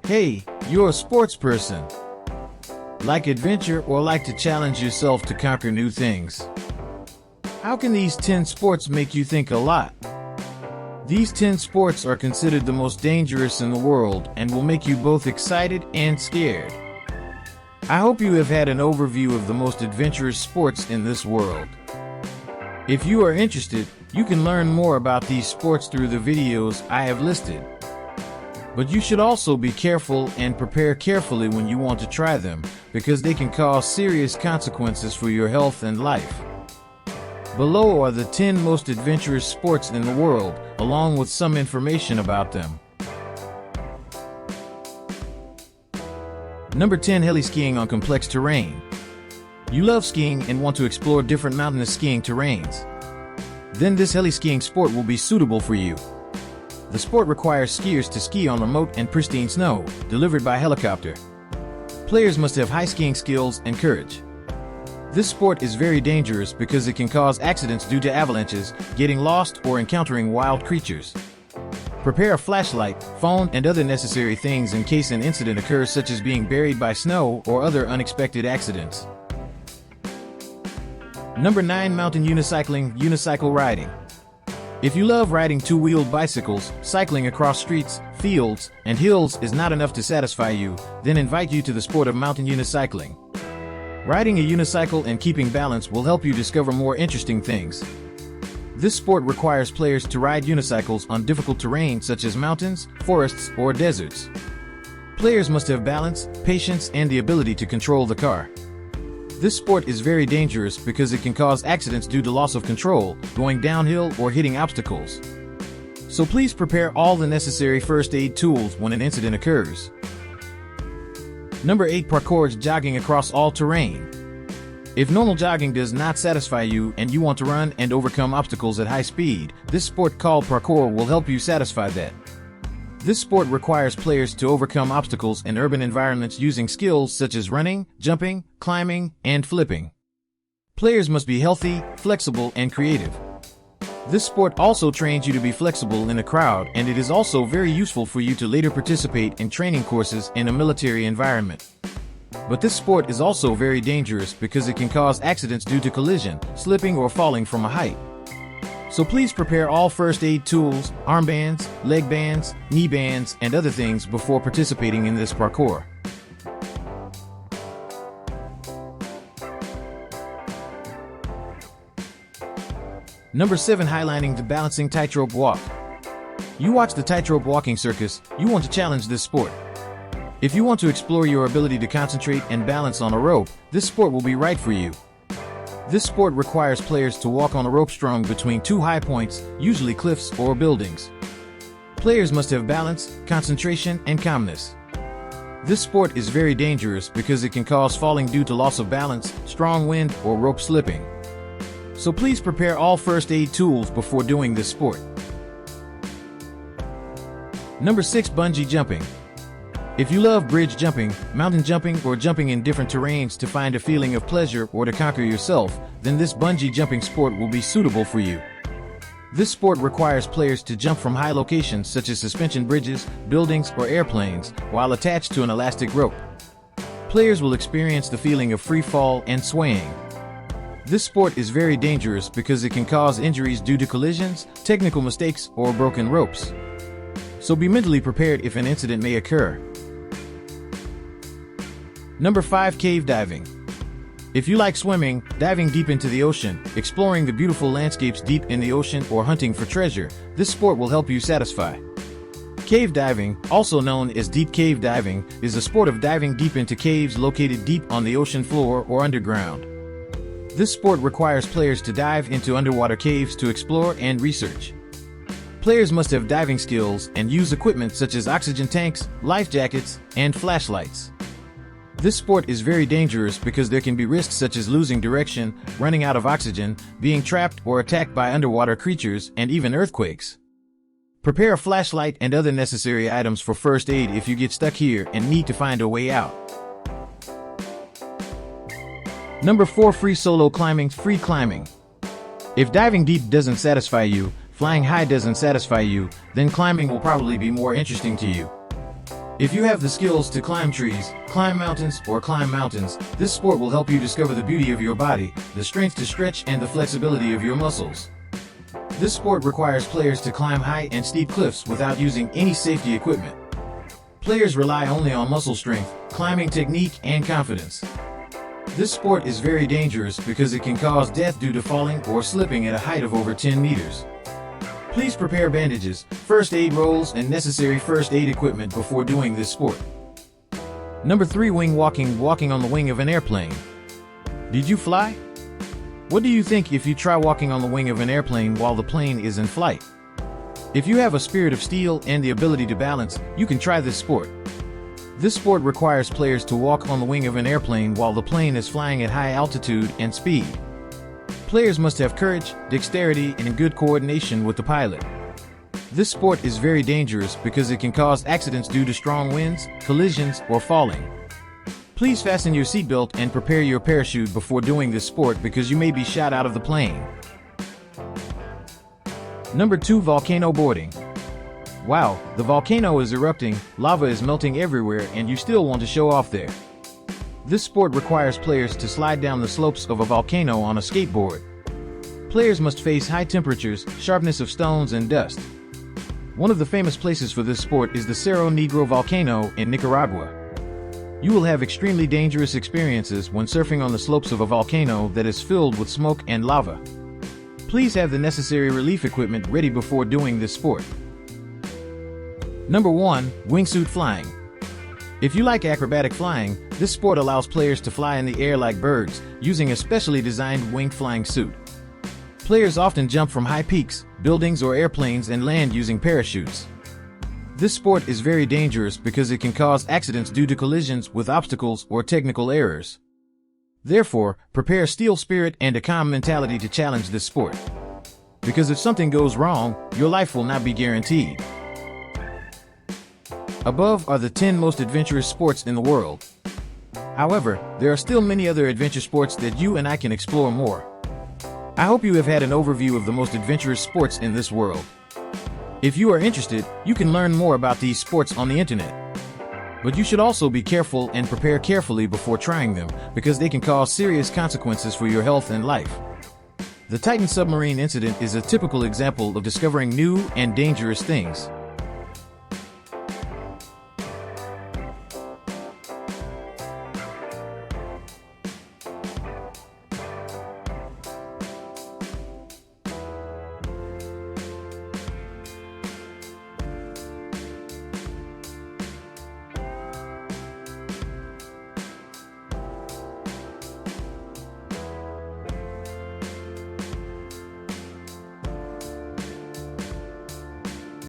Hey, you're a sports person. Like adventure or like to challenge yourself to conquer new things? How can these 10 sports make you think a lot? These 10 sports are considered the most dangerous in the world and will make you both excited and scared. I hope you have had an overview of the most adventurous sports in this world. If you are interested, you can learn more about these sports through the videos I have listed. But you should also be careful and prepare carefully when you want to try them, because they can cause serious consequences for your health and life. Below are the 10 most adventurous sports in the world, along with some information about them. Number 10. Heli-skiing on complex terrain. You love skiing and want to explore different mountainous skiing terrains? Then this heli-skiing sport will be suitable for you. The sport requires skiers to ski on remote and pristine snow, delivered by helicopter. Players must have high skiing skills and courage. This sport is very dangerous because it can cause accidents due to avalanches, getting lost, or encountering wild creatures. Prepare a flashlight, phone, and other necessary things in case an incident occurs, such as being buried by snow or other unexpected accidents. Number 9. Mountain unicycling, unicycle riding. If you love riding two-wheeled bicycles, cycling across streets, fields, and hills is not enough to satisfy you, then invite you to the sport of mountain unicycling. Riding a unicycle and keeping balance will help you discover more interesting things. This sport requires players to ride unicycles on difficult terrain such as mountains, forests, or deserts. Players must have balance, patience, and the ability to control the car. This sport is very dangerous because it can cause accidents due to loss of control, going downhill, or hitting obstacles. So please prepare all the necessary first aid tools when an incident occurs. Number 8. Parkour, jogging across all terrain. If normal jogging does not satisfy you and you want to run and overcome obstacles at high speed, this sport called parkour will help you satisfy that. This sport requires players to overcome obstacles in urban environments using skills such as running, jumping, climbing, and flipping. Players must be healthy, flexible, and creative. This sport also trains you to be flexible in a crowd, and it is also very useful for you to later participate in training courses in a military environment. But this sport is also very dangerous because it can cause accidents due to collision, slipping, or falling from a height. So please prepare all first aid tools, armbands, leg bands, knee bands, and other things before participating in this parkour. Number 7. Highlining the balancing tightrope walk. You watch the tightrope walking circus, you want to challenge this sport. If you want to explore your ability to concentrate and balance on a rope, this sport will be right for you. This sport requires players to walk on a rope strung between two high points, usually cliffs or buildings. Players must have balance, concentration, and calmness. This sport is very dangerous because it can cause falling due to loss of balance, strong wind, or rope slipping. So please prepare all first aid tools before doing this sport. Number 6. Bungee jumping. If you love bridge jumping, mountain jumping, or jumping in different terrains to find a feeling of pleasure or to conquer yourself, then this bungee jumping sport will be suitable for you. This sport requires players to jump from high locations such as suspension bridges, buildings, or airplanes, while attached to an elastic rope. Players will experience the feeling of free fall and swaying. This sport is very dangerous because it can cause injuries due to collisions, technical mistakes, or broken ropes. So be mentally prepared if an incident may occur. Number 5. Cave diving. If you like swimming, diving deep into the ocean, exploring the beautiful landscapes deep in the ocean, or hunting for treasure, this sport will help you satisfy. Cave diving, also known as deep cave diving, is a sport of diving deep into caves located deep on the ocean floor or underground. This sport requires players to dive into underwater caves to explore and research. Players must have diving skills and use equipment such as oxygen tanks, life jackets, and flashlights. This sport is very dangerous because there can be risks such as losing direction, running out of oxygen, being trapped or attacked by underwater creatures, and even earthquakes. Prepare a flashlight and other necessary items for first aid if you get stuck here and need to find a way out. Number 4. Free solo climbing, free climbing. If diving deep doesn't satisfy you, flying high doesn't satisfy you, then climbing will probably be more interesting to you. If you have the skills to climb trees, climb mountains, or climb mountains, this sport will help you discover the beauty of your body, the strength to stretch, and the flexibility of your muscles. This sport requires players to climb high and steep cliffs without using any safety equipment. Players rely only on muscle strength, climbing technique, and confidence. This sport is very dangerous because it can cause death due to falling or slipping at a height of over 10 meters. Please prepare bandages, first aid rolls, and necessary first aid equipment before doing this sport. Number 3. Wing walking. Walking on the wing of an airplane. Did you fly? What do you think if you try walking on the wing of an airplane while the plane is in flight? If you have a spirit of steel and the ability to balance, you can try this sport. This sport requires players to walk on the wing of an airplane while the plane is flying at high altitude and speed. Players must have courage, dexterity, and good coordination with the pilot. This sport is very dangerous because it can cause accidents due to strong winds, collisions, or falling. Please fasten your seatbelt and prepare your parachute before doing this sport because you may be shot out of the plane. Number 2. Volcano boarding. Wow, the volcano is erupting, lava is melting everywhere, and you still want to show off there. This sport requires players to slide down the slopes of a volcano on a skateboard. Players must face high temperatures, sharpness of stones, and dust. One of the famous places for this sport is the Cerro Negro volcano in Nicaragua. You will have extremely dangerous experiences when surfing on the slopes of a volcano that is filled with smoke and lava. Please have the necessary relief equipment ready before doing this sport. Number 1. Wingsuit flying. If you like acrobatic flying, this sport allows players to fly in the air like birds, using a specially designed winged flying suit. Players often jump from high peaks, buildings, or airplanes and land using parachutes. This sport is very dangerous because it can cause accidents due to collisions with obstacles or technical errors. Therefore, prepare a steel spirit and a calm mentality to challenge this sport. Because if something goes wrong, your life will not be guaranteed. Above are the 10 most adventurous sports in the world. However, there are still many other adventure sports that you and I can explore more. I hope you have had an overview of the most adventurous sports in this world. If you are interested, you can learn more about these sports on the internet. But you should also be careful and prepare carefully before trying them, because they can cause serious consequences for your health and life. The Titan submarine incident is a typical example of discovering new and dangerous things.